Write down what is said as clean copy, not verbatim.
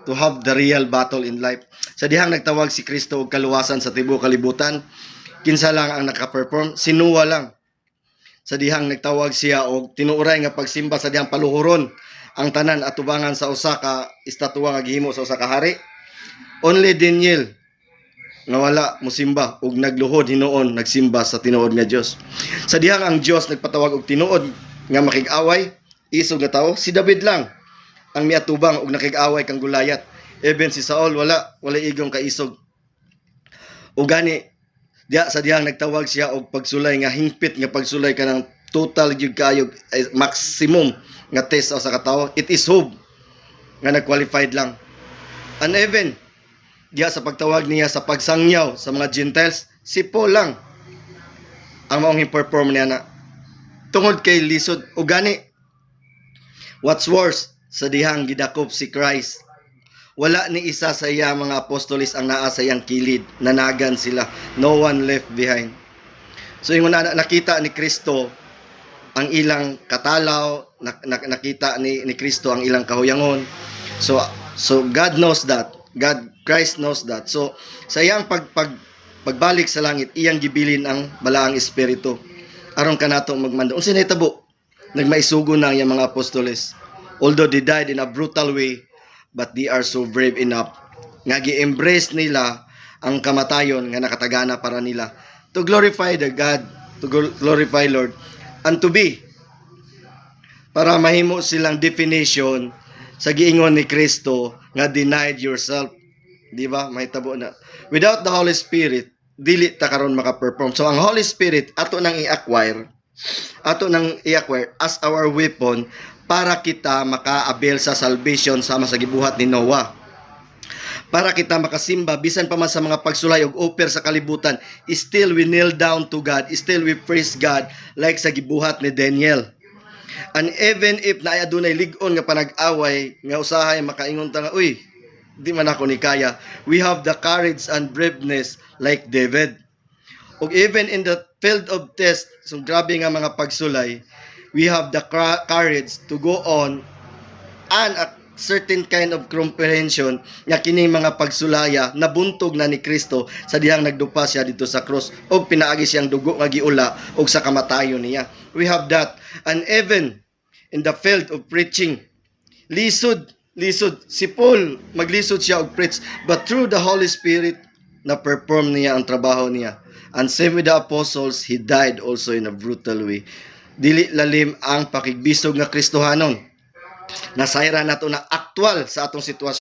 to have the real battle in life. Sa dihang nagtawag si Kristo og kaluwasan sa tibuok kalibutan, kinsa lang ang naka-perform? Si Noah lang. Sa dihang nagtawag siya og tinuuray nga pagsimba sa dihang paluhuron ang tanan at tubangan sa usa ka estatwa nga gihimo sa usa ka hari. Only Daniel nga wala musimba ug nagluhod hinuon nagsimba sa tinuod nga Dios. Sa dihang ang Dios nagpatawag og tinuod nga makig-away isog nga tawo, si David lang ang miatubang ug nakig-away kang Gulayat. Even si Saul wala igong kaisog. Ug gani diya sa dihang nagtawag siya og pagsulay nga hingpit nga pagsulay kanang total gyud kayo maximum nga test sa katawo. It is Job nga nagqualified lang. And even diya sa pagtawag niya sa pagsangyaw sa mga Gentiles, si Paul lang ang maong perform niya na tungod kay lisod. O gani, what's worse, sa dihang gidakop si Christ, wala ni isa sa iya mga apostolis ang naa sa iyang kilid, nanagan sila, no one left behind. So yung nakita ni Kristo ang ilang katalaw, nakita ni Kristo ang ilang kahuyangon. So God knows that. Christ knows that. So sa iyang pagbalik sa langit, iyang gibilin ang balaang espiritu aron kanato magmando. Unsa nahitabo? Nagmaisugo na ang iyang mga apostoles. Although they died in a brutal way, but they are so brave enough nga gi-embrace nila ang kamatayon nga nakatagana para nila to glorify the God, to glorify Lord, and to be para mahimo silang definition sa giingon ni Kristo nga denied yourself. Di ba? Mahitabo na. Without the Holy Spirit, dili ta karon maka-perform. So ang Holy Spirit ato nang i-acquire as our weapon para kita maka-avail sa salvation sama sa gibuhat ni Noah. Para kita makasimba bisan pa man sa mga pagsulay og offer sa kalibutan, still we kneel down to God, still we praise God like sa gibuhat ni Daniel. And even if naay adunay lig-on nga panag-away nga usahay makaingon ta nga uy, di man ako ni kaya, we have the courage and braveness like David. Og even in the field of test, so grabe nga mga pagsulay, we have the courage to go on and a certain kind of comprehension nga kini mga pagsulaya nabuntog na ni Kristo sa dihang nagdupa siya dito sa cross og pinaagi siyang dugo nga giula og sa kamatayon niya. We have that. And even in the field of preaching, lisod si Paul, maglisod siya og preach, but through the Holy Spirit na perform niya ang trabaho niya. And same with the apostles, he died also in a brutal way. Dili lalim ang pakigbisog nga Kristohanon. Nasayra nato na aktwal sa atong sitwasyon.